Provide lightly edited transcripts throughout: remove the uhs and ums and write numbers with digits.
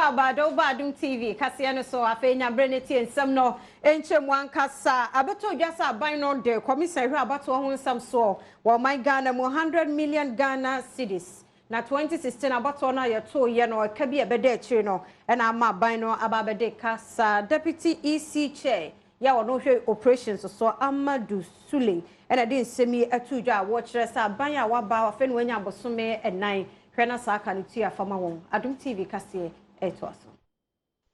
abado Adom TV kasiano so afenya breneti ensem no enchemu ankasa abeto dwasa aban no de komisari abato ho nsam so wo my Ghana mo 100 million Ghana cedis na 2016 abato na yeto ye no ka bi ebede akire no na ama aban no ababede kasa deputy EC chair ya wono hwe operations so Amadu Sule na de nsemi atudwa wo kire sa aban a waba afa no anya bosome enan hwena sa aka ne tua fama won Adom TV kase eto aso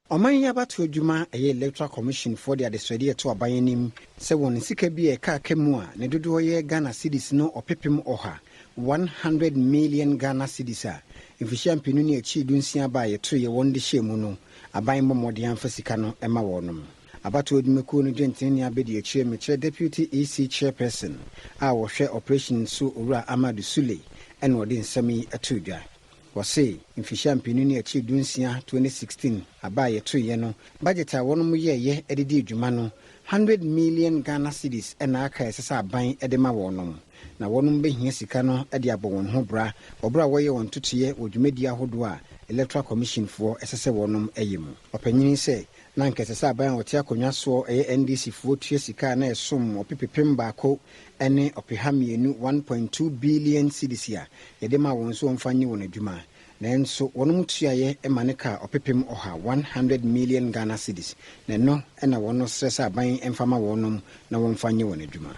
Oman yabato adwuma Electoral Commission for the adesrede to abayanim se won sika bi e ka kemu a ne dodo ye Ghana cedis no opepem oha 100 million Ghana cedis a infishia mpenu ne achi dunsia ba ye to ye won de hyemu no aban momode amfa sika no ema wonom abato adwumako no dwentene abedi akire me deputy EC chairperson a wo hwe operation so owura Amadu Sule ene ode nsami atudwa wase infishia mpenu ne achi dunsia 2016 abaye to ye no budget a wonom ye ededi adwuma no 100 million Ghana cedis ena aka esesa aban edema wonom na wonom behia sika no ede abon ho bra obra wo ye won totoye odwumadi ahodo a Electoral Commission for esese wonom eyim opanyini se na nkesesa aban wote akonwa so NDC fo tue sika na esom opepepem baako ene opehamienu 1.2 billion cedis ya edema won so mfanyi won adwuma nenso wonom tuaye emaneka opepem oha 100 million Ghana cedis na no ena wono stressa aban emfama wonom na wonfanyi won adwuma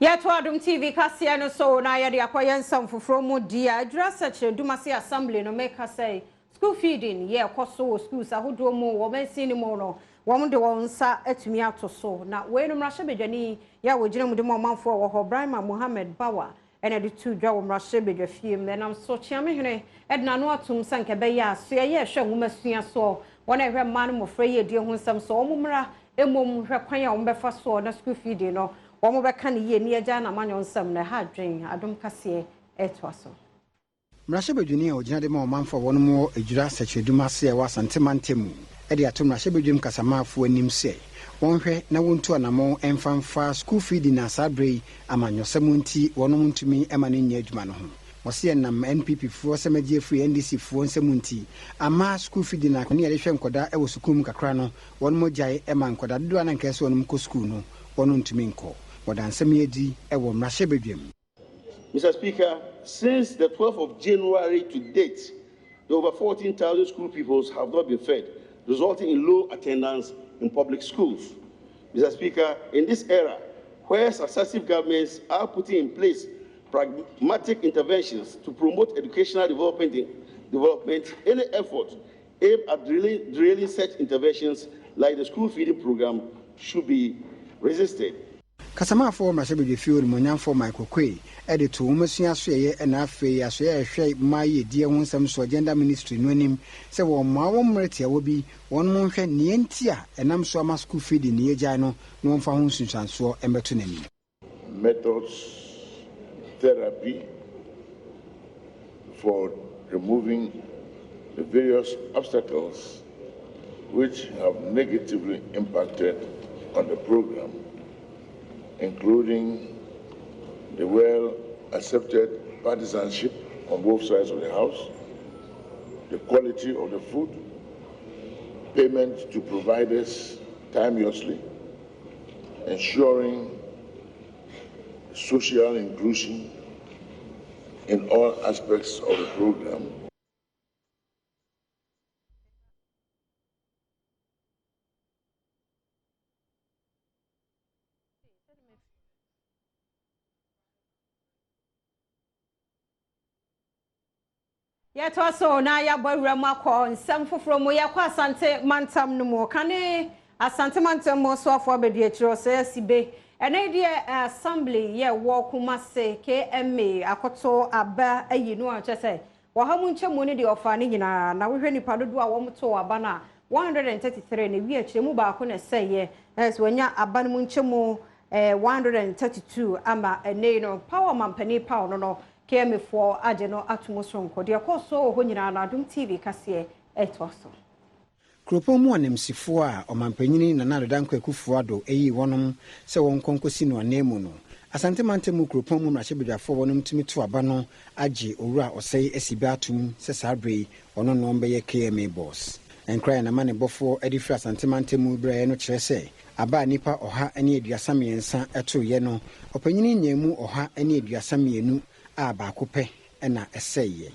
Yeto Adom TV kasiano so na yede akoye nsam foforo mu dia adura seche dumase assembly no make say school feeding ye koso schools ahodo mu wo mensi ni mu no wo de won sa atumi atoso na we no mrahye bedwani ya wo gina mu de mo manfo wo ho Brahma Mohammed Bawa ene de tu dwa wo mrahye bedwafiem na nam so chiame hene edna no atum sanke be ya so ye hwe nwumasua so wona hwe man mo frɛ ye die ho nsam so wo mumra emom hwe kwan a wo befa so na school feeding no Omo beka ne ye ni agya na manyo nsam na ha dwen Adom kase eto aso mrahye bedwani a ogina de ma omanfo wono mo ejura secheduma se e wasante mantemu e de atom mrahye bedwam kasamafo anim se wonhwe na wontu anamo emfanfa school feeding na sabrei amanyosem nti wono ntumi ema ne nya adwuma no ho wose nam NPP fo semagie free NDC fo nsem nti ama school feeding na ne yɛ hwɛ nkoda e wo sukuu kakra no wono mo gyae ema nkoda dodo na nkese wono ko school no wono ntumi nko Mr. Speaker, since the 12th of January to date, over 14,000 school pupils have not been fed, resulting in low attendance in public schools. Mr. Speaker, in this era, where successive governments are putting in place pragmatic interventions to promote educational development, any effort aimed at drilling such interventions like the school feeding program should be resisted. Kasama for Masabidi Field Monyan for Michael Quay, editor, Monsieur Sway, and Afe, as we shape my dear one some so agenda ministry winning. So, one Mawam will be 1 month Nientia, and I'm so much school feeding near Jano, no found since and so embetunemi. Methods, therapy for removing the various obstacles which have negatively impacted on the program, including the well-accepted partisanship on both sides of the house, the quality of the food, payment to providers timeously, ensuring social inclusion in all aspects of the program. Yeto aso na ya bawura makọ nsem foforo mo ya kwa asante mantam no mo kane asante mantam mo so afọ abedi akiro se sibe ene de assembly ye wo kuma se KMA akoto aba ayi no a chese wo ha mu nche mo ni de ofa ne nyina na wo hwe nipa dodo a wo mto aba na 133 na wi akire mu ba ko na se ye so wanya aba no mu nche mo 132 ama ene no power mampani power no KMA for Ajeno Atmosonko, the Akoso, Honina, Adom TV, Cassie, Etwaso. Kropomu anemsifo a omanpanyin na Nado Dankwa Kufuado eyi wonom se won konkosi no anemu no Asante Mantemu Kropon mu mrahye bedwafo wonum tumi to aba no age owura osei asibi atum se sabre ono no mbeye KMA boss. Enkra na mane bofo edifi Asante Mantemu brae no kire se aba nipa oha ene aduasa miensa eto ye no opanyini nyemu oha ene aduasa mienu a ba kope na eseye.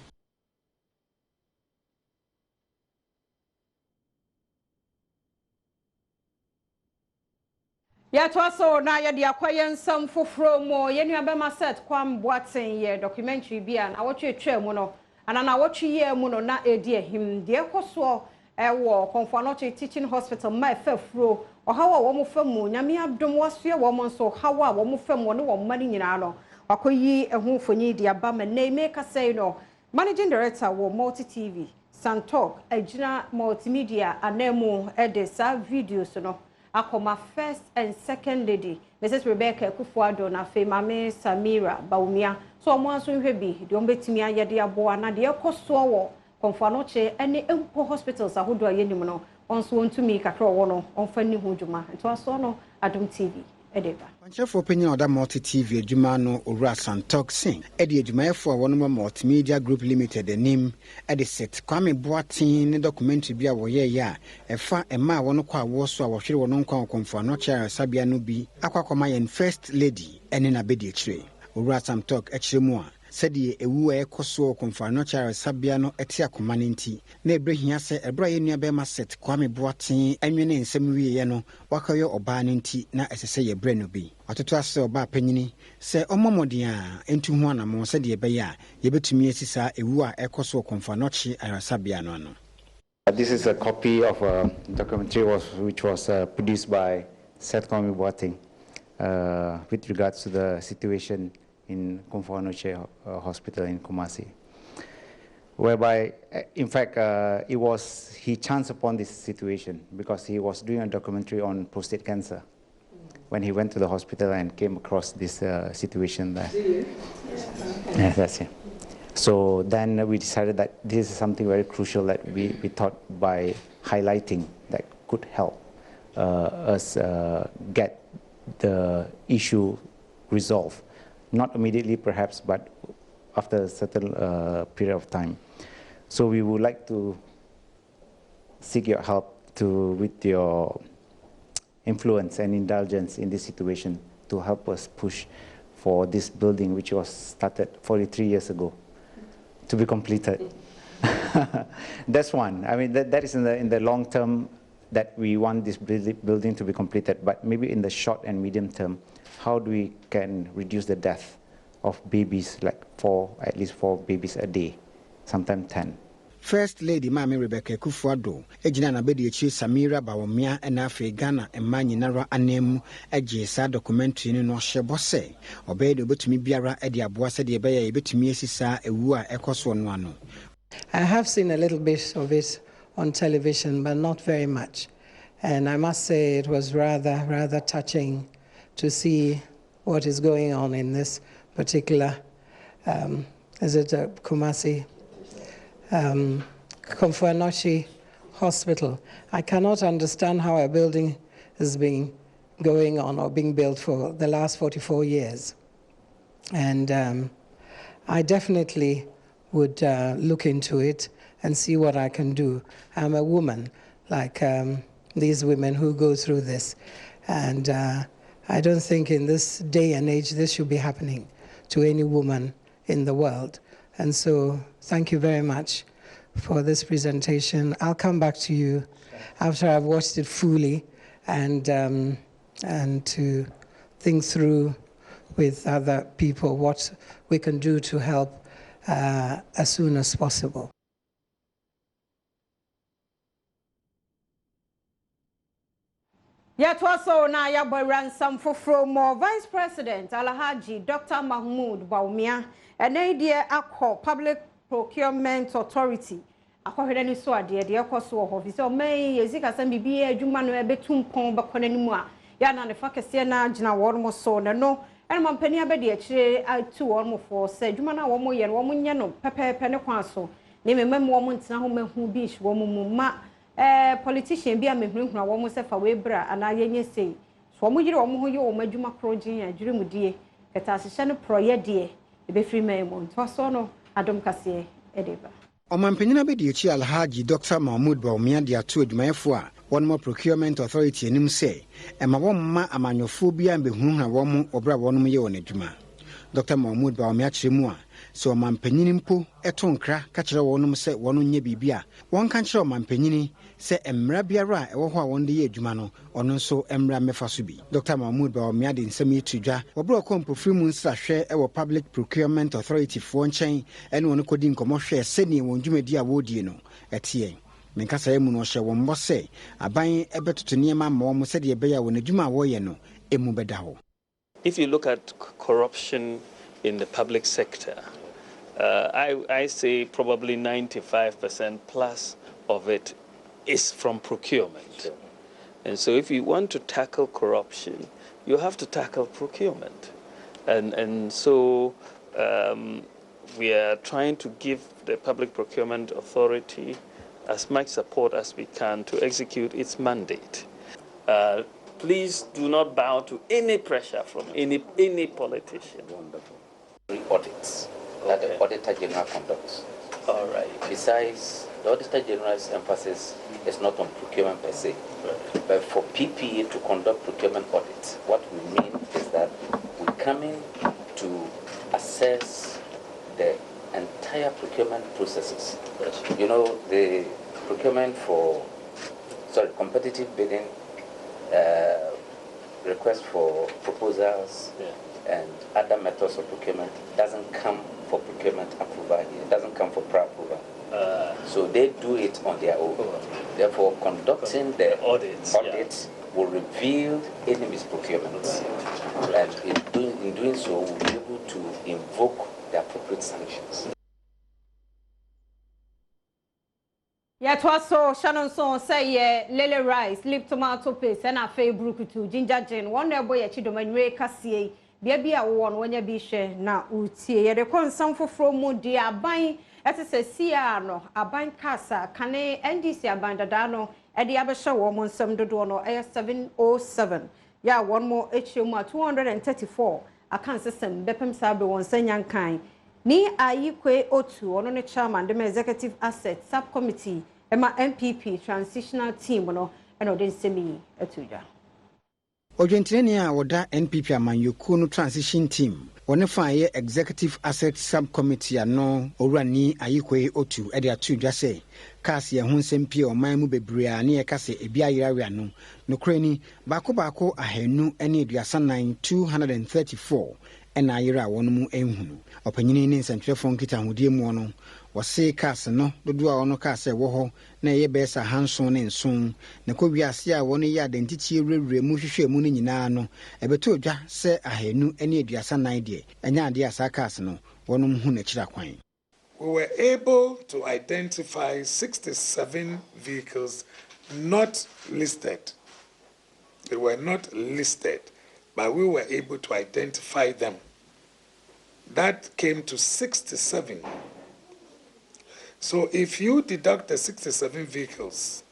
Ya twaso na ya dia kwayen sam foforo mo yenu abema set kwam boaten ye documentary bia na wotwe twam no ana na wotwe ye mu no na edi ehim de ekoso ewo Konfanoche teaching hospital ma efafuro ohawa wo mo famu nyame adom wasoe wo mo nso hawa wo mo famu ne wo mani nyina no wakoyi ehu fonyi dia ba ma na make say no managing director wo Multi TV Santok agina multimedia anemu edesa videos no akoma first and second lady Mrs. Rebecca Kufuado na fe mame Samira Baumia so mo anso hwe bi de ombetimi ayede aboa na de ekoso wo Konfanoche ene empo hospitals ahodo ayenim no onso wontumi kakra wo no onfa ni huduma nto aso no Adom TV edeba Panchefo opinion oda Multi TV adwuma no owura Santok Sing edi adwumayefo wono Multimedia Group Limited enim edi set Kwame Boatin ne documentary bia wo ye ya efa ema wono kwa wo so a wo hwere wono nkwa Konfanoche sabia no bi akwakoma yen first lady ene na bedi akire owura Santok akiremu a sedi ewu ekoso Konfanoche sabia no eti akoma nti na ebrehia se ebra ye nua be ma set Kwame Boatin anwene nsem wiye no wakayo oba nti na esese ye bre no bi atoto ase oba panyini se omomodin a entu ho anamo sedi ebe ya ye betumi asisa ewu a ekoso Konfanoche sabia no no. This is a copy of a documentary which was produced by Seth Kwame Boating with regards to the situation in Konfanoche Hospital in Kumasi, whereby, in fact, he chanced upon this situation because he was doing a documentary on prostate cancer when he went to the hospital and came across this situation there. Yes, that's it. So then we decided that this is something very crucial that we thought by highlighting that could help us get the issue resolved. Not immediately perhaps, but after a certain period of time. So we would like to seek your help with your influence and indulgence in this situation to help us push for this building which was started 43 years ago to be completed. That's one. I mean, that is in the long term that we want this building to be completed, but maybe in the short and medium term, how do we can reduce the death of babies, like at least 4 babies a day, sometimes 10. First Lady Mami Rebecca Kufuado, ejina na bedi echi Samira Baumia na afi Ghana emma nyinara anemu eje sa documentary no hye bose obedi obetumi biara e de aboa se de be ya ebetumi asisa ewu a ekoso no ano. I have seen a little bit of it on television, but not very much. And I must say it was rather touching to see what is going on in this particular, Kumasi, Konfanoche Hospital. I cannot understand how a building has been going on or being built for the last 44 years. And I definitely would look into it and see what I can do. I'm a woman, like these women who go through this. And I don't think in this day and age this should be happening to any woman in the world. And so thank you very much for this presentation. I'll come back to you after I've watched it fully and to think through with other people what we can do to help as soon as possible. Yet also na ya ransom for more Vice President Alhaji Dr. Mahmoud Baumia and idea akọ Public Procurement Authority akwahwere ni so ade de ekoso ho fi so mai yezika san bibie adwuma no ebetumpon bekona ni mu a ya na ne fakese na gina wormo so ne no enma mpani abede akire atu wormo fo se adwuma na wo mo ye wo mo nye no pepepe ne kwa so ne memam wo mo ntena ho mahu bi hwe wo mo ma politician bi a mehunhuna wo mo se fa we bra ana yenye sei so mo yire wo mo ho ye wo madwuma krogin adwire mudie Ketase no proye die e be free me mo to so no Adom kase edeba. Omampanyina be di chi Alhaji Dr. Mahmoud Baumia dia to adwumayefo a one more procurement authority anim say ema womma amanyofo bia behunhuna wom obra wonum ye won adwuma. Dr. Mahmoud Baumia kyeremu a so omampanyini mpo eto nkra ka kyerɛ wonum sɛ wono nye bibia won ka kyerɛ omampanyini sɛ emmra biara a ɛwɔ ho a won de ye adwuma no ɔno nso emmra mefa so bi. Dr. Mahmoud Baumia de nsɛm yi tudwa obra kompofiri mu nsrahwɛ ɛwɔ Public Procurement Authority fo nkyɛn ɛne wɔn kodi nkɔmɔ hwɛ sɛnea wɔn dwumadi a wɔdie no ɛteɛ. Menkasa emu no hyɛ wɔn mbɔ sɛ aban ɛbɛtoto nneɛma ma wɔn sɛdeɛ ɛbɛyɛ a wɔn adwuma a wɔyɛ no emu bɛda hɔ. If you look at corruption in the public sector, I say probably 95% plus of it is from procurement. And so if you want to tackle corruption, you have to tackle procurement. And so we are trying to give the Public Procurement Authority as much support as we can to execute its mandate. Please do not bow to any pressure from any politician. Wonderful. Audits that the Auditor General conducts. All right. Besides, the Auditor General's emphasis is not on procurement per se, but for PPA to conduct procurement audits, what we mean is that we come in to assess the entire procurement processes. You know, the procurement for, competitive bidding, request for proposals, and other methods of procurement doesn't come for procurement approval here. It doesn't come for pre-approval. So they do it on their own. Therefore, conducting the audits will reveal any misprocurements. And in doing so, we'll be able to invoke the appropriate sanctions. Yet was so Shannon so say lily rice, lip tomato paste, and a fay brukutu, ginger gin, one day boy a chidoman ray cassie, baby a one when you be share now uti. The concern for from dear buying as a Siano, a buying casa, cane, NDC abandadano, at the Abasha woman some dono air 707. Ya one more HUMA 234. A consistent Bepem Sabe one Senyan kind. Ni ayikwe otu ono ne chairman the executive asset subcommittee ema MPP transitional team no eno den semi etuja Odwentireni a woda NPP amanyoko no transition team one fa ye executive asset subcommittee ano owrani ayikwe otu e de atudwa se kas ye hunsem pie o man mu bebre ne ye kase ebi ayirawe ano no krani baako ahenu ene aduasanan 234 ena ayira wonmu enhunu opanyini ne nsantwefo nkita hodie mu no wose kas no dodo a ono kas e wo ho na ye besa hanson ne nson ne ko wiase a woni ye identity rewre mu hwehwe mu ne nyina no ebeto odwa se ahenu ene aduasanan de enya ade asa kas no wonum hu na kira kwan. We were able to identify 67 vehicles not listed. They were not listed, but we were able to identify them. That came to 67. So if you deduct the 67 vehicles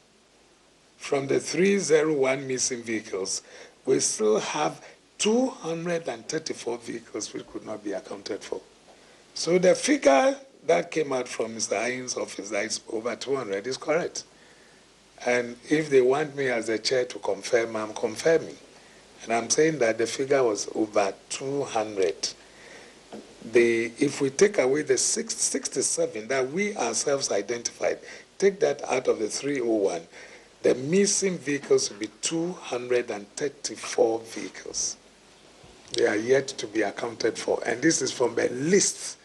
from the 301 missing vehicles, we still have 234 vehicles which could not be accounted for. So the figure that came out from Mr. Hines' office, that is over 200, is correct. And if they want me as the chair to confirm, I'm confirming. And I'm saying that the figure was over 200. If we take away the 67 that we ourselves identified, take that out of the 301, the missing vehicles will be 234 vehicles. They are yet to be accounted for. And this is from the list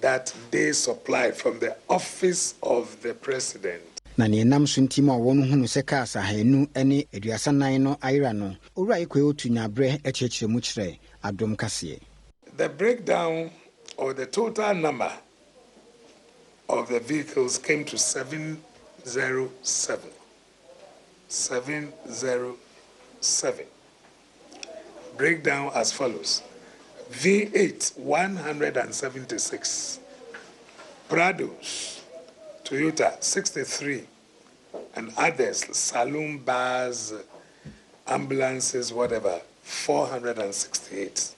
that they supplied from the office of the president. Na ne nam suntima wonu hunu se kas ahenu ene aduasanan no ayira no owura ekwe otu nyabre echechiremu kire Adom kase. The breakdown or the total number of the vehicles came to 707. 707. Breakdown as follows. V8, 176. Prados, Toyota, 63. And others, saloon bars, ambulances, whatever, 468.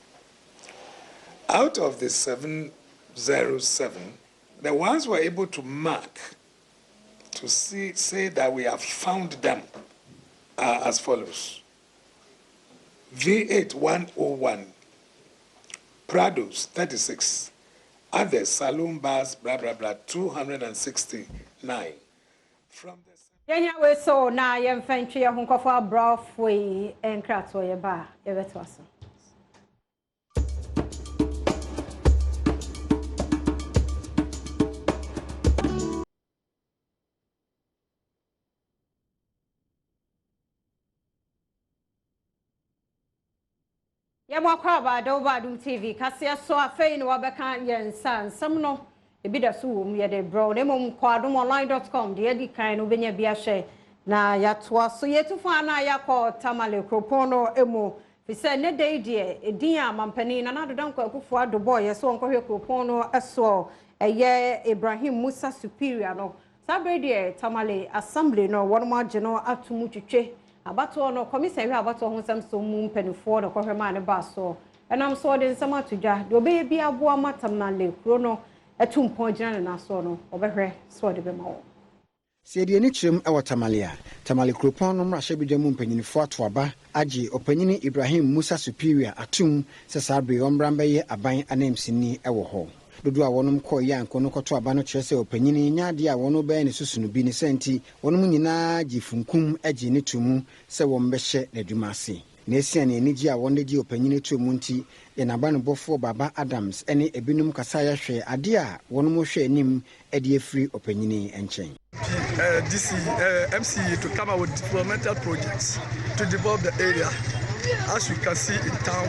out of the 707, the ones who are able to mark to say that we have found them are as follows. V8 101, Prados 36, others saloon bars, blah blah blah 269. From the Yenya we so na yemfantwe honkofo abrafwe enkrato ye ba ye beto aso. Adom TV kasia so afei no wabeka yensa nsam no ebi da so wo ye de bro na mom kwadomonline.com de edi kan no benya bia hye na yatoa so yetufo na yakọ tamale kropono emu fise ne dey de edin amampani na nadodan kwa akufo adobo ye so onkohwe kropono eso eye Ibrahim Musa Superior no sabre de tamale assembly no wonmo age no atumu twetwe abato no commission we abato ho sam so mu mpanifo no kohwema ne ba so enam so de nsama tudwa de obe bi aboa matam na le kro no etumpon gina na so no obehwe so de be ma wo se de ni chirem e watamalia tamale kropon no mrahye bi dwam mpanyinifo ato aba agi opanyini Ibrahim Musa Superior atum se sabre ombramba ye aban anemsini e wo ho dodo a wonom kɔ yanko no kɔto aba no kyerɛ sɛ opanyini nyaade a wono bɛɛ ne susunu bi ne senti wonom nyinaa gye funkum agye ne tumu sɛ wɔn bɛhyɛ n'adwuma ase na esiane anigye a wɔn de gye opanyini tumu nti enaba no bɔfo Baba Adams ɛne ebinum kasa yɛhwɛ ade a wonom hwɛ anim ɛde afiri opanyini nkyɛn DC MCE to come out with developmental projects to develop the area. As you can see in town,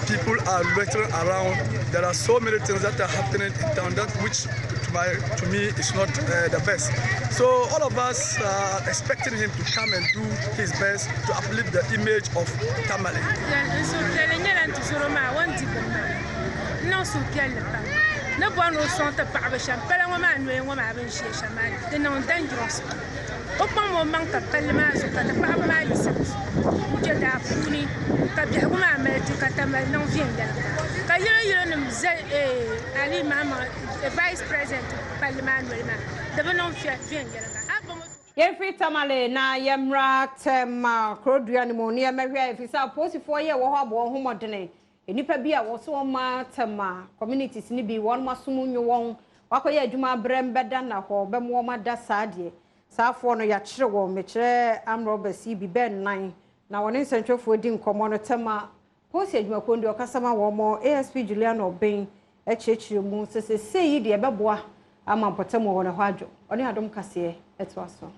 people are loitering around. There are so many things that are happening in town that which to me is not the best. So all of us are expecting him to come and do his best to uplift the image of Tamale. No one will sort of Babasham, Palaman, woman, she is a man, the non dangerous. Open one monk of Palamas, the Palamas, Jada Puni, Kabia, Medicatam, non Vienna. Kayan Ali Mama, the vice president, Palaman, the non Vienna. Yefri tamale na yemra tema Crodrianimo near Maria if it's a post for ye or homodene. Enipa bi a wo so ma tema communities ni bi won masomu nyu won wakoye adwuma brem beda na ho be mo ma da saade saafo no ya kire wo me kire amrobasi bi ben nan na woni nsentwefo di nkomo no tema posi adwuma kondi okasama wo mo ASP Julian Obin echechire mu sese sei de beboa ama mpotemo wo ne ho adwo oni adom kase eto aso.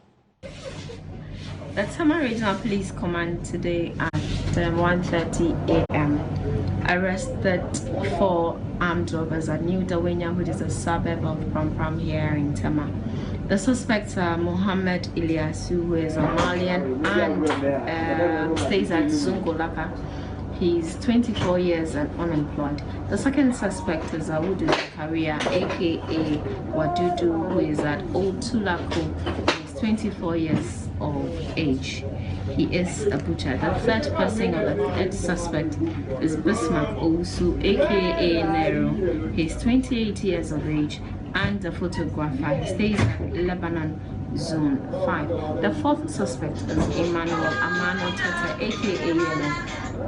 The Tama Regional Police Command today at 1:30 a.m. arrested 4 armed robbers at New Dawenya, which is a suburb of Pram here in Tama. The suspects are Mohammed Ilyas, who is a Malian and stays at Zungolaka. He's 24 years and unemployed. The second suspect is Awudu Zakaria, aka Wadudu, who is at Old Tulako. He's 24 years of age. He is a butcher. The third person or the third suspect is Bismarck Owusu, aka Nero. He's 28 years of age and a photographer. He stays at Lebanon Zone 5. The fourth suspect is Emmanuel Amano Tata, aka Yellow.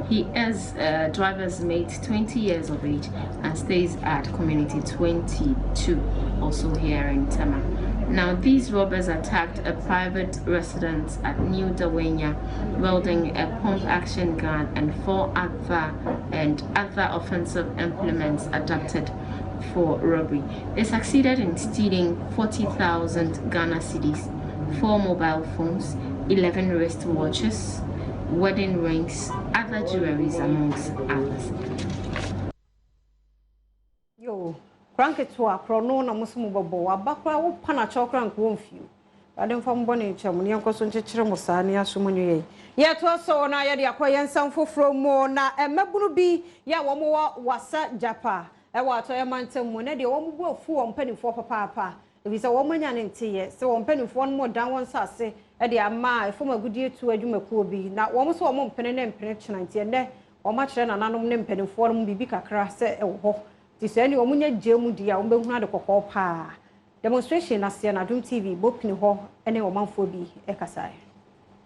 He is a driver's mate, 20 years of age, and stays at Community 22, also here in Tama. Now, these robbers attacked a private residence at New Dawenya, wielding a pump-action gun and 4 other offensive implements adapted for robbery. They succeeded in stealing 40,000 Ghana cedis, 4 mobile phones, 11 wristwatches, wedding rings, other jewelries, amongst others. Yo, Cranketwa, Crono, na Musmu Bobo, Abakra, Pana Chokrank won't you. I don't from Bonnie Chamony, Uncle Sonchemusania, Sumuni. Yet also, na ya the acquaint some for more na a Mabubi, ya one more wasa japa. A water a mountain when the woman will fool on penny for papa. If it's a woman and tea, so on penny for one more down one sassy. Edi ama from a good year to a jumakubi. Now, almost one penny and penetration, and there, or much than an anum penny for bibi kakra, say, oh, Tisani omunya jemu dia ombehuna de kokko pa. Demonstration asia na Adom TV bopini ho ene omanfo bi ekasai.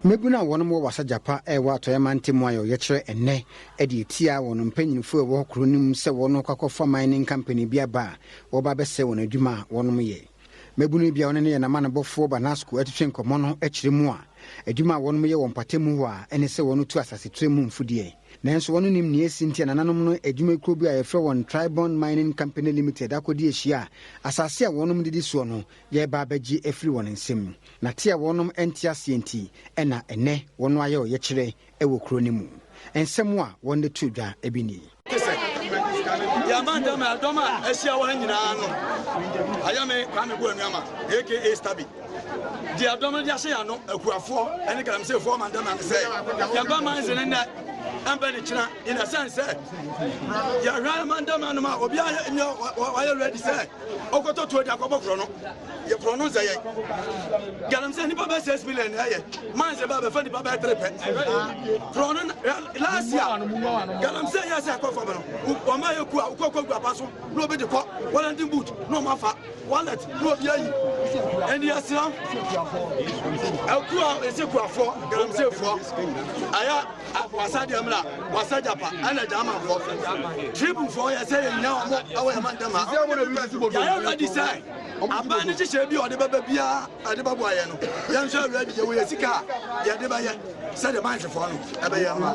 Mebuna wonom wo wasa japa ewa atoyama ntemu ayo yekire enne edi etia wonom panyinfo ewo kronim se wono kwakofo mining company bia ba wo ba bese won adwuma wonom ye. Mebunu bia won ne ye na manabofo banasco atwetwe nkomo no akire mu a adwuma wonom ye won patemu ho a ene se wono tu asase tremu mfudie. Nanso wono nim ne esintia nananom no adwuma kro bi a yefre won Tribon Mining Company Limited akodi ehia asase a wonom didi so no ye ba baji efri won nsem na te a wonom entia sienti ena ene wono ayo ye kire ewo kro ni mu ensem a won de tudwa ebini ya manda ma doma ehia wo nyina no ayame kwa me bo anuama aka stabi di adoma di ase ya no akuafo ene kalam se fo manda ma se ya ba man ze ne ambani china in a sense ya ramanda manuma obi aye ready say okoto to dia kwabokro no ye prono ze ye galam se ni baba 6 million ye man se baba fani baba 3 pe prono last year galam se ya se akofo no o ma ye ku akokwa paso no be de ko wala ndin boot no ma fa wallet no bi ayi and ya slam akua ese ku afo galam se fo aya wasadi amla wasajapa ana jama fo tribu fo ya say nya mo awe mandama ya ready say abani ti se bi o de baba bia ade babo aye no ya nso ready ye we sika ya de ba ye say the man fo no e be ye ma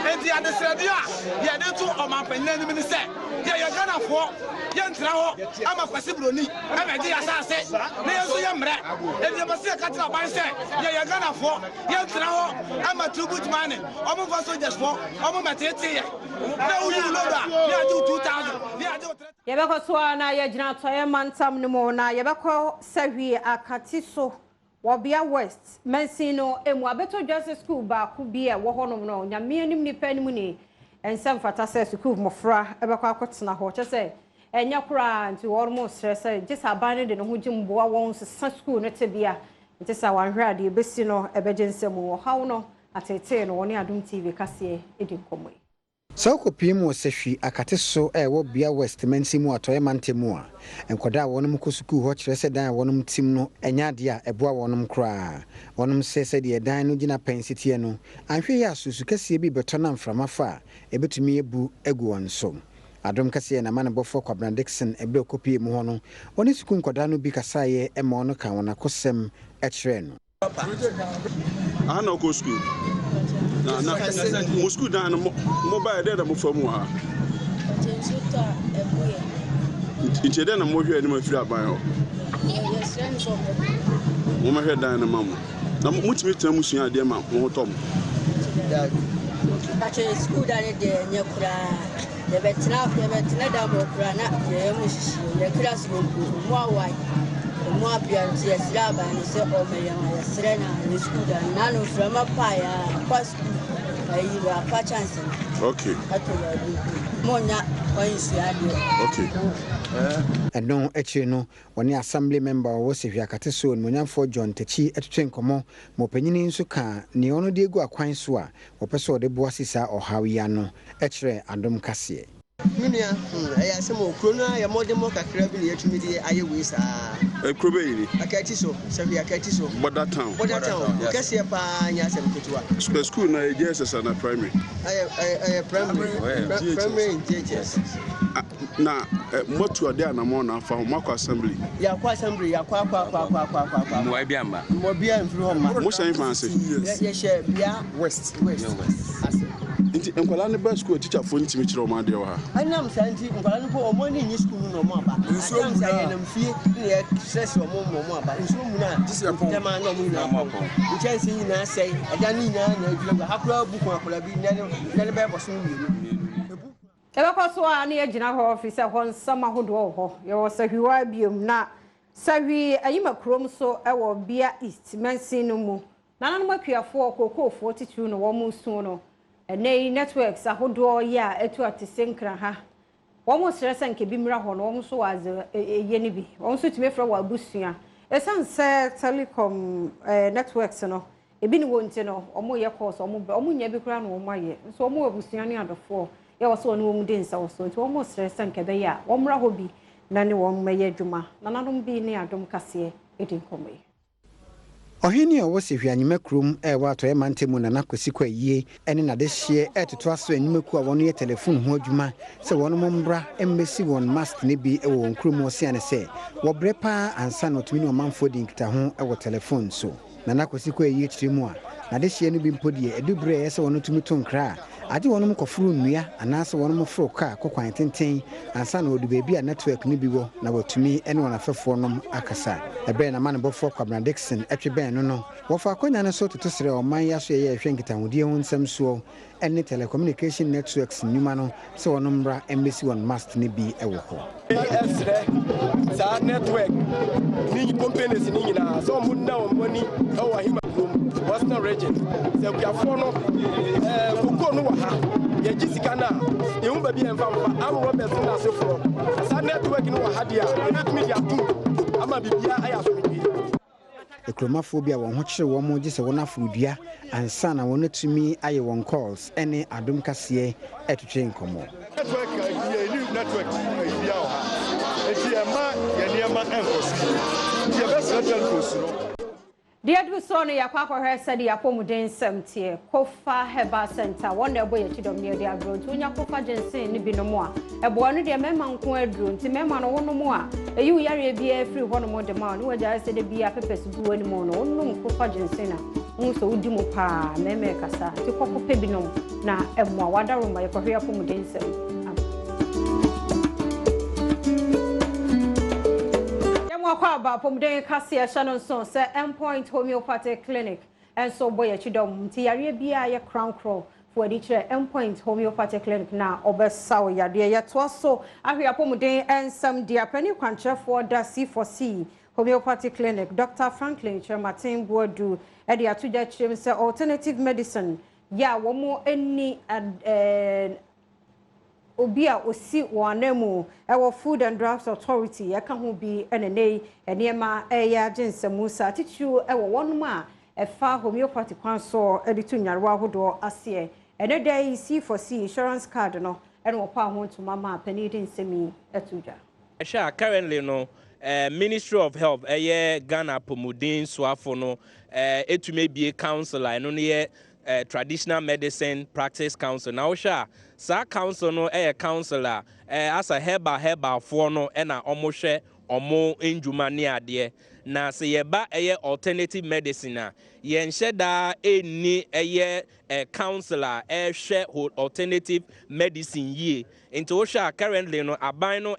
enti ade sredi a ye de to o ma panna ni mi say ye gana fo ye ntra ho ama kwase broni e be di asase na ye so ye mre enti ba se ka tra ban say ye gana fo ye ntra ho ama tribute money omo fa soldiers fo omo matete ye na uyu loda ye do 2000 ye do ye be ko so na ye gina to ye mantam ni mo na ye be ko sawie akati so Wobia West Mensino emu abeto Joseph School ba ku bi e wo honom no nyame anim ni pa nim ni ensem fata se school mofra ebe kwa akotena ho che se enya kura nti wormo stress just abane de no ho jimboa won se school no tebia nti sa wanhwe ade besi no ebe jensem wo hawo no atete no woni Adom TV kase edi nkomwe Sauko PM sehwi akate so wo bia West Mensimu atoye mantemu a enkoda wonum kosuku ho kire se dan wonum tim no enya de a eboa wonum kra wonum se de dan no gina pensitie no anhwe ya susu kase bi beto na mframa fa ebetumi ebu egu wonso Adom kase na manabofo Kwabna Dixon ebe kopie mu ho no oni suku nkoda no bi kasaye ema ono kan wona kosem ekire no ana ko school na musku dan mobile dey da mo famu ha ite dey na mo hwe ni ma firi aban ho mo ma hwe dan na mamu na mutimi tan musua ade ma mo tom bache school dan dey nyekura de betina da mo kura na ye mu shishi ye class mo awai mo abianti ye siraba ni se o me ya sirena ni school dan na no frama pa ya kwa school ayi wa pa chance okay monya okay eno echi no woni assembly member wo sehwi akate so onmonyamfo John Techi etwetwe nkomo mo panyini nso ka ne ono de egu akwan so a opeso de boa sisa ohawiya no ekire Adom kase minia ya se mo kro na ya modemo kakra bi ne yatumi de aye we sa kro be yiri akati so sehwi akati so border town kase pa nya se mkutua school na JSS na primary primary JSS na motu ade anamo na afa mako assembly ya kwa assembly ya kwa mo bia mba mo bia mfiri ho ma mo shan fancy ya she bia west nti enkwala ne ba school teacher fo ntimi kire o ma de wa anam santi enkwala ne ko o mo ni school no mo aba anam sa ye nam fie ne stress o mo aba nso mu na tema no mu na mo nche ni na sei ada ni nya na adwuma hakura buku akura bi ne be boso mi ebe ko so a na ye gina ho office ho nsama hodo ho ye wo sahwiwa biom na sahwi ayima krom so e wo bia east Mensino mu nanan makuafo kokofo titu no wo mu su no enei networks ahodo ya etu atisenkra ha wo mu stress nke bi mra ho no wo so waze ye ni bi wo so timi fra wa busua esanse telecom networks no ebi ni wonte no omo ye course omo nya bi kra no omo ye so omo abusua ni adofo ya wo so no mu den sa wo so nti wo mo stress nka be ya wo mra ho bi na ne wo meye adwuma na nanom bi ne Adom kase edin komoy Ohini a wose hwanyema krom ewa to emantemu na nakosikwa yie ene na de hye etoto aso anyimaku a wono ye telephone ho adwuma se wono mombra embesi won mask ne bi ewo won krom ose ne se wo brepa ansa no tumi no manfo di nkita ho ewo telephone so na nakosikwa yie kyeremu a na de hye no bi mpodie edubre se wono tumi to nkra ade wono mkofuru nnua anase wono mfro ka kokwan tenten ansa na odu bebi a network ne bi wo na watumi ene wona fefo nom akasa ebe na man bofo Kwabna Dixon etwe no wofa akonya ne so toto sere oman ya so ye ehwe nkitahudie ho nsem so ene telecommunication networks nyuma no se wono mbra embassy won must ne bi ewo ho sa network ni companies ni nyina so mo na o moni ewo ahima group western region se kuafo no koko no wa ha ye jisika na e hu ba bi enfa mfa am Robert na sefo sa network no wa ha dia net media tu ama bibia aya so bi ekromafobia won ho kyere won mo gise won afrodua ansa na won atumi aye won calls ene Adom kase etwetwe nkomo network ye new network bia o ha eti ema ye niema enkosi ye best network no Dear do so no yakwa hwe said yapomuden semtie Kofa Heba Center one day boy chidom near the abroad unya Kofa Jensen ni bi no mo a ebo no de mema nko aduro nti mema no wono mo a eyi uyare bia free hono mo de ma no waja se de bia pepes bu ani mo no wono Kofa Jensen na nso udi mo pa meme kasa ti kopo pe bi no na emo a wadaro ma yakwa yapomuden sem Kwaba pomden kase Shannon son se endpoint homeopathic clinic and so boy chidom ti yare bia ye crown crow for di chere endpoint homeopathic clinic na obesaw yade ye to so ahwe pomden ensam dia pani kwanche for da C4C homeopathic clinic Dr. Franklin Chermatin Boadu e dia tuja chem se alternative medicine ya wo mo eni Obia osi wanemu ewo Food and Drugs Authority yaka ho bi enene enema eya jinsemusa titu ewo wonum a efa homeopathy kwan so editu nyarewa hodo ase ene dai C4C insurance card no ene wo pa ho ntuma ma panidi nsemi etuja sha currently no Ministry of Health Ghana pomudin swafo no etume bie counselor no ne traditional medicine practice council now sha sa council no counselor as a herbal for no na omo enjuma ne ade na se yeba alternative medicine a ye nhye da eni counselor hwe alternative medicine ye into wo sha currently no aban no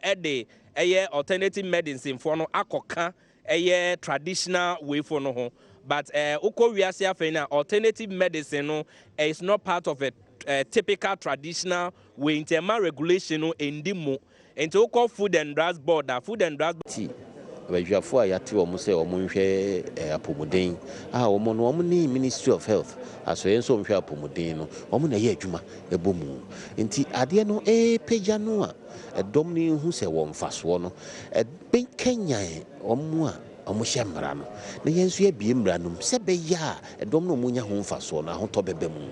alternative medicine for no akoka traditional way for no ho but ukowiase afena alternative medicine no is not part of a typical traditional way in terms regulation no endimo into uko Food and Drugs Board Food and Drugs Abajwafo a yate wo se wo nhwe apomuden wo no wo ni Ministry of Health aso yenso nhwe apomuden no wo na ye adwuma ebomu nti ade no peja no a edom ni hu se wo mfaso no ben Kenya wo a omo hyemra no na yenso ye bie mra no se be ya edom no munya ho mfaso na ho to bebe mu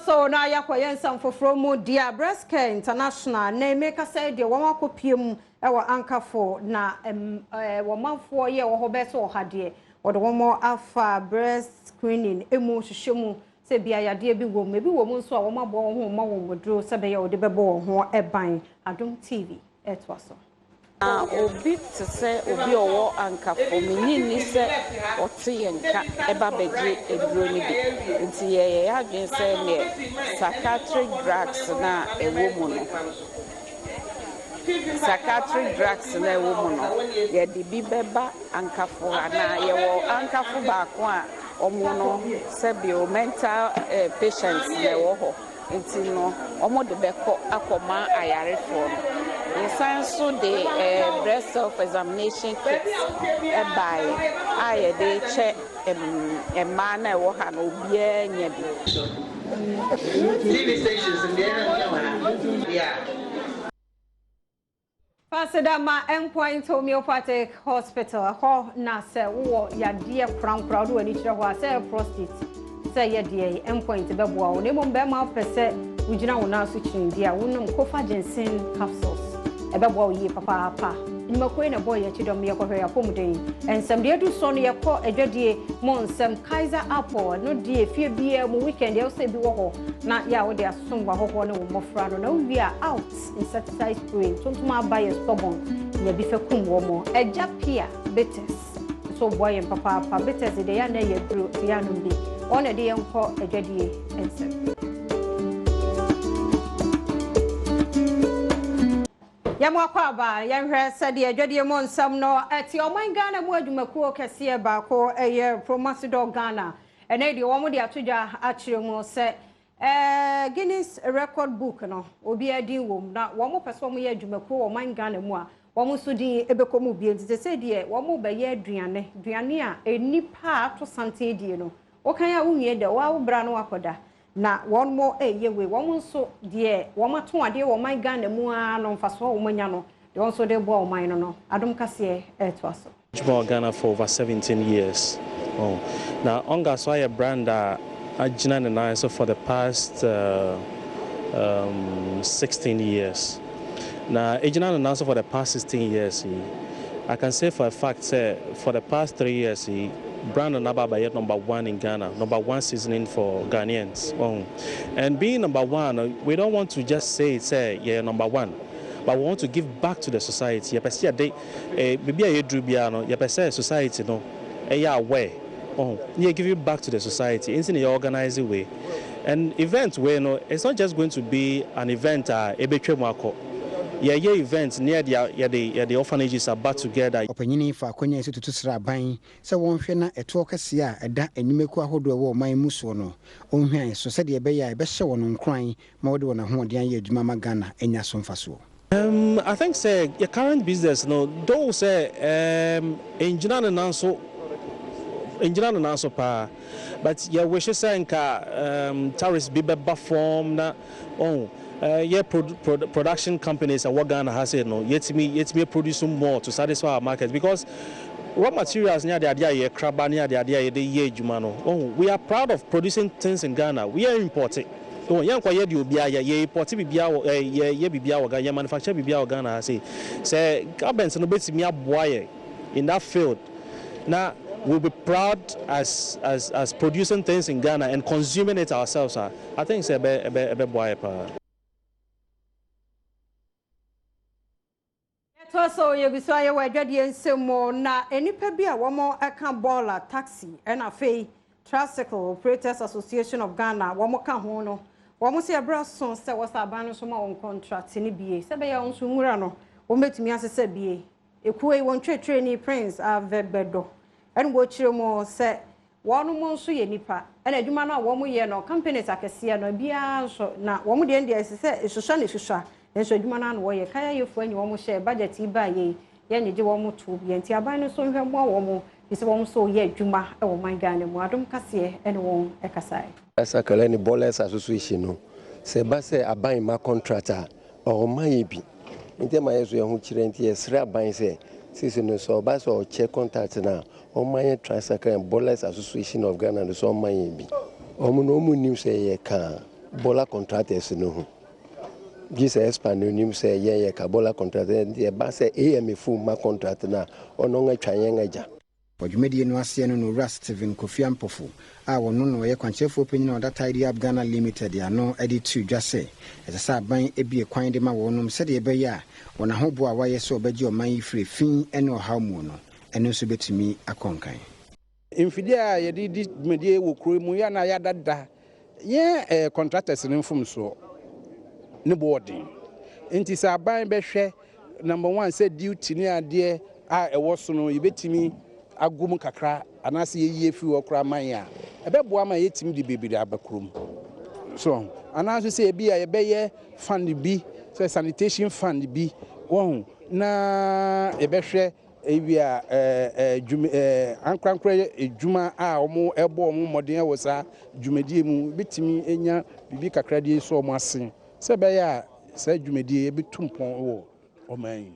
so na yakwayen samfofro mu dia breast care international na emeka say de wo makopiem ewo ankafo na wo manfo ye wo hobeso ohade wo de wo mo afa breast screening emu hwehwemu se bia yade bi wo mebi wo mu nso a wo mabo ho ma wo modro se be ye wo de bebo ho eban Adom TV etwaso obi tse obi owo ankafo menini se otiyenka eba begye eduro ni bi nti ye adwen se ne psychiatric drugs na ewo mu no psychiatric drugs na ewo mu no ye de bi beba ankafo na ye wo ankafo ba ko a omo no se bio mental patients na ewo ho nti no omo de beko akoma ayarefo in science the breast self examination kit by I dey check a man I work and obia nya bi First Masedama Endpoint Homeopathic Hospital, ho na se wo ya die krankra do ani kire ho ase prostate se ye die Endpoint beboa wo ne mo be ma pese ugina wo na so chin dia wonum kofa ginseng capsules beboa wo yi papa Nimakwe na boy ya chidom ya kwa ya pomudeni ensem de du so no ye ko adwadie mo nsem Kaiser Apple no die fie bia mo weekend ya se bi wo ho na ya wo de asomwa ho no wo mofra no na we are out insecticide spray tontuma buy stubborn ya bi fe kum wo mo eja pia betes so boy en papa betes de ya na ye bro ya no bi ona de enko adwadie ensem Yamwa kwaba yanhwe sade adwade mo nsam no ati oman Ghana mu adwumakuo kese ba ko eye Promasidor Ghana ene de wo mo de atodwa akire mu se Guinness record book no obi adin wom na wo mo pese mo ye adwumakuo oman Ghana mu a wo mo so din ebekomu bi enti se de wo mo be ye aduane a enipa ato sante die no wo kan ya unwie de wa wo bra no wakoda na one more yewe one so de one to ade wo man Ghana mu a no mfaso wo manya no de won so de bo wo man no Adom kase to aso Ghana for over 17 years. Now Onga so a brand agina na so for the past 16 years. Now agina na so for the past 16 years I can say for a fact for the past 3 years brand Naba yet number 1 in Ghana, number 1 seasoning for Ghanaians. And being number 1, we don't want to just say yeah number 1, but we want to give back to the society. You see, maybe a drubiano, you say society no, aware. You give back to the society in an organized way. And event where no, it's not just going to be an event events near the orphanages are back together. Opanyini fa akonya ese tutusra aban se wonhwe na eto kase a eda animeku ahodo wo man muso no onhwan so se de be ya be hye wono nkran ma wode wona ho de an ye adwuma ma Ghana enya so mfaso. I think say your current business no do say engineer na so pa but your wish say nka tariffs be form na production companies and what Ghana has said no yet me producing more to satisfy our market because raw materials near the idea crab near the idea we are proud of producing things in Ghana. We are importing. So young quiet you be import bibia manufacture bibia Ghana say governments no bet me boy in that field. Now we'll be proud as producing things in Ghana and consuming it ourselves. I think it's a boy. So you be so you were dreading some more na enipa bi a womo aka baller taxi and afi Tricycle Operators Association of Ghana womo ka ho no womo se abra son se was aban so ma on contract ni bie se be ya on so nwura no wo metumi asese bie ekuwe won twetwe Prince Avebedo en wo chire mo se wono mo so ye nipa en adwuma na womo ye no companies akese no bia so na womo de ndi asese esusa ne susa enso adwuma na wo ye kaya yefu anyi wo mo share budget iba ye nyeje wo mo to bi enti aban no so hwemo wo mo ise wo mo so ye adwuma e wo man Ghana mu Adom kase ene wo ekasai asa kala ni Ballers Association no se ba se aban ma contractor o man ye bi enti ma yeso ye hu kire enti esra aban se sisi no so ba so check contact na o man Tricycle and Ballers Association of Ghana no so man ye bi o mo no mu nim se ye ka bola contractors no hu this expanding say yeah Kabola contract the bass AMF ma contract na ono nga twan nga Odwumedi no ase no Rust Steven Kofi Ampofo a wono no ye kwanchefo panyin oda Tidy Up Ghana Limited ya no editu dwase esesa ban ebie kwan de ma wonom se de be ya wona hobo a waye so obaji oman ifre fin ene oha mu no ene so betumi akonkan Infidia ye di medie wo kro mu ya na ya dada ye contractors no mfum so ne boarding enti sa ban behwe number 1 say duty ni ade a ewo so no yebetimi agum kakra anase ye fi okra man ya ebebo ama yetimi di bebiri abakrom so anase say bi a yebeye fund bi say sanitation fund bi won na ebehwe ebia ankrankra ejuma a omo ebo omo modern wo sa dwumadie mu betimi enya bibi kakra die so omo asen se be ya sa dwumadie e betumpon wo oman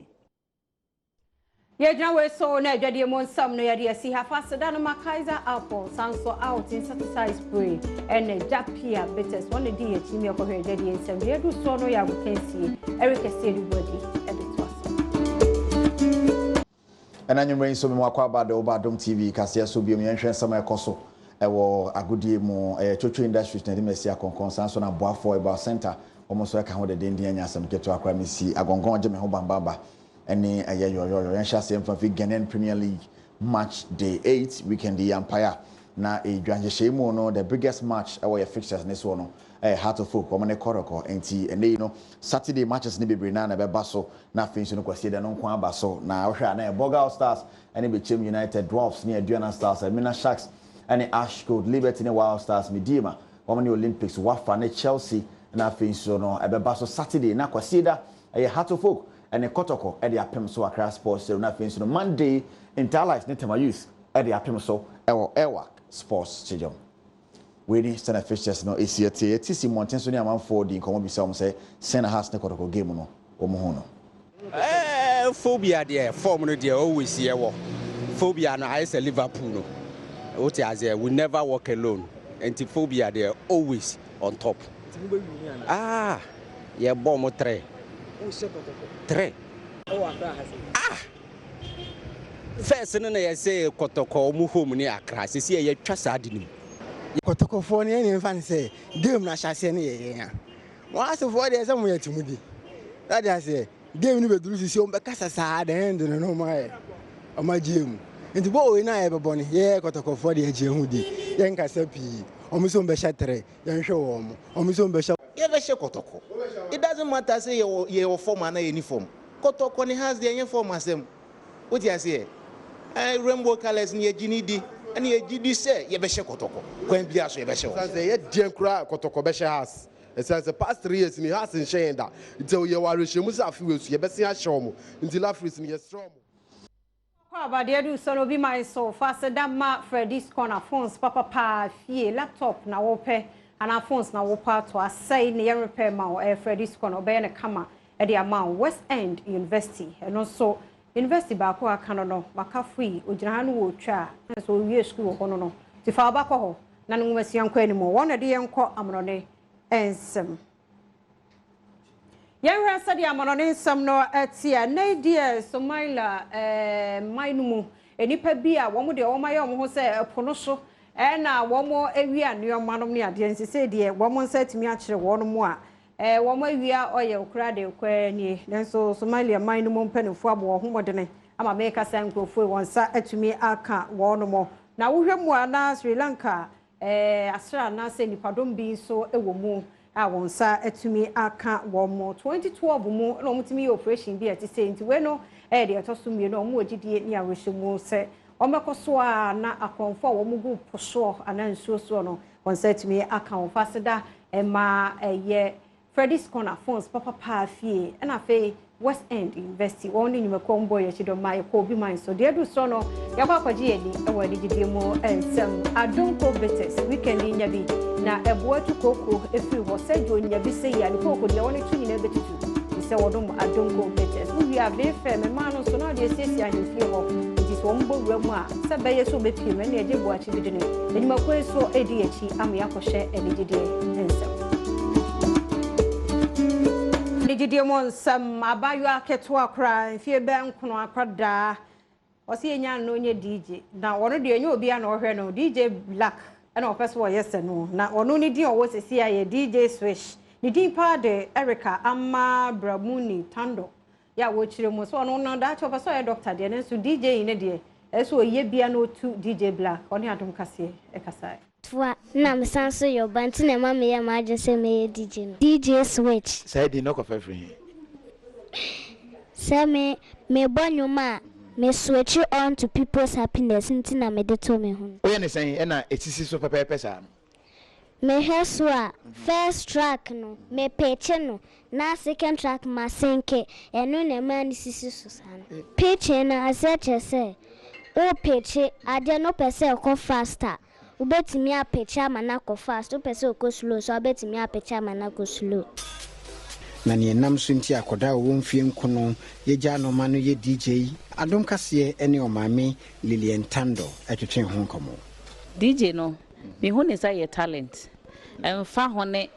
Yedna we so na adwade mo nsam no yade asi ha faseda no makaiser apple sanso out insecticide spray ene japia bitters one di yachi me ko hwe adwade nsam yedu so no ya gokansie Eric Esiedu body editwas ena nyumre so me wakwa ba de Adom TV kasia so biom yenhwe nsam ekoso ewo agodie mu chocho industries na dimesi akonkon sanso na boafo eba center almost like how the dindi anya asem keto akwa mesi agongon je me ho bambaba any ayoyoyo yan sha sem from Ghanaian Premier League match day 8 weekend the Empire na e dwanhye mu no the biggest match our fixtures this one no Heart of Folk omane koroko enti ene you know Saturday matches ni bebre na beba so na finish no kwase de no nko aba so na wohwe na Bogal Stars ene Bechem United Dwarfs ni Aduana Stars Mina Sharks ene Ashfield Liberty ni Wild Stars Medima omane Olympics Wafa ne Chelsea na finish no beba so Saturday na kwase da Heart of Folk and a Kotoko at the Apem so Accra Sports na finish no Monday Interlife Netema Youth at the Apem so Ewak Sports Stadium. We need stand fixtures no ACT TC Mountain so near man for the komo bisa om say send a house ne Kotoko game no omo ho no. Phobia there form no there always here wo. Phobia no I say Liverpool no. What as we never walk alone. Anti-phobia there always on top. Yeah bomb 3. 3. First, no, I say Kotoko mu home ni Accra. See, you trust Adini. Kotoko for any fan say, game na shase ni ya. Once for there somewhere to mudi. That I say, game ni be duru si o be kasa sa the end no my. O ma game. Nti bo we na e be boni. Ye Kotoko for there je hu di. Ye nkasa pi. O mu so be sha 3. Ye nhwe wo mo. O mu so be sha Kotoko. It doesn't matter say your form and uniform. Kotoko ni has the uniform as them. What you say? Rainbow colors ni ejinidi. Ani ejidi say ye be Kotoko. Kwen bia so ye be she. Say ye den kura Kotoko be she has. It says the past 3 years ni has in share that. Until you are shemu sa afi we so ye be se a show mo. Until afris ni ye strong. Kwa dia do so no be my so fast that ma Freddy's corner phones papa fie laptop na wo pe and our phones na wo part to assign ne repair ma Freddy's corner obey na kama e dey amount West End University and also university ba ko aka no makafui ogina ha no wo twa so wie school ho no ti fa ba ko ho na no masi anko animo won de yenko amrone ensem yenhwe sade amrone ensem no atia na die Somalia mainumu enipa bi a wo mo de wo maye wo ho se pono so na womo awia neomanom ne ade nsese de womo nsatimi a kire wono a womo awia oye okra de kwani nenso Somalia man no mpanifo abo homodene ama meka sankrofo wonsa atumi aka wono mo na wohwemu ana Sri Lanka asra na se nipadom bi so ewomu a wonsa atumi aka womo 2012 mu no mutimi operation bi atise nti we no de etoso no mo ogidie ni awhwemu se omekoso a na akonfo wo mugu poso anansuo so no wonsatimi aka wo faseda ma Freddy's corner phones papa fie na fe West End University won ni nyumako mbo ya chido mai ko bi man so de du so no ya kwa kwaji edi e wadi gidie mo ensem Adom Bitters weekend nya bi na eboatu koko efiri ho sejo nya bi se ya ni koko de woni tu ni na betutu se wodom Adom Bitters we are be fair me man so na de sesi an fie ho so mbo wuramu a se beye so be pie me na eje bo achi bidine nyumako so edi achi am yakɔhye enigidie ensem Nigidie mo nsam abayo aketo akra fie be nkono akwada osi enya no nye DJ na wono de enya obi a na ohwe no DJ Black na ofeso wo yese no na wono ni din owo sesi aye DJ Swish ni din pa de Erica Amma Bramuni Tando ya wo chire mo so wono na da cho so ye doctor de nenso DJ ne de eso ye bia no tu DJ Black oni Adom kase e kasa Twa na msanso yo bantu na mama ya maje se me DJ no DJ Switch say di no ko free say me bonyuma me switch on to people's happiness nti na me de to me ho o ye ne say e na etisi so pepepe sa me heswa first track no me peche no na second track ma senke eno na ma ni sisi so sana peche na aseche se o peche ade no pese ko faster ubetimi apecha manako fast upese oko slow so ubetimi apecha manako slow na ne nam so nti akoda wo mfie nkono ye gya no ma no ye DJ Adom kaseɛ ne ɔmaame Lilian Tando atwetwe ho nkɔmɔ. DJ no me hu ne say talent emfa ho ne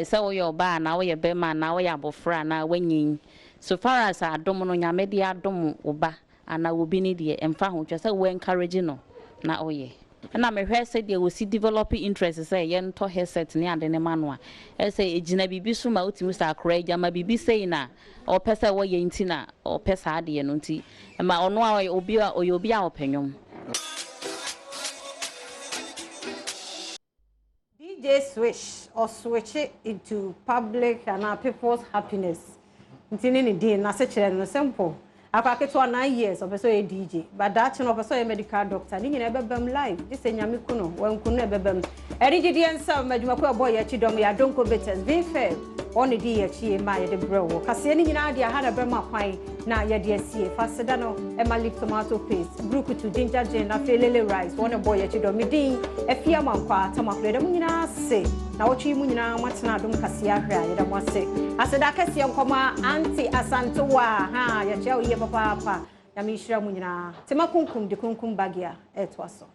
say wo yo ba na wo ye be ma na wo ya bofra na wanyin so far as Adom no nyame de adom wo ba ana wo bi ni de emfa ho twa say wo encourage no na oye na me hwe say de wo si develop interest say ye nto headset ne ade ne manua say ejina bibi so ma otimi sa akra jama bibi say na o pese wo ye ntina o pese ade no nti ma ono a obi a oyobi a opanyom. DJ switch it into public and people's happiness. Ntini ni na se chere no simple. Akwaketo 9 years of a DJ, but that's no person a medical doctor. Ni nyina bebem live. This nyame kuno, wan kuno bebem. Erigidi ensa madwuma boy ya chidom ya donko betes. Be fair. On the day chi ma ye de bro. Kase ni nyina dia hada bema kwan na ye de sie. Faseda no e ma lip tomato paste, brukutu ginger gin na felele rice. One boy ya chidom mi din e fia mankwa tamakle de nyina se. Na wochi mu nyina matena dom kase ahra ye de mo se. Aseda kase nkoma anti asantowa ha ya che papa ya mi shira mu nyina tema kunkum de kunkum bagia etwaso.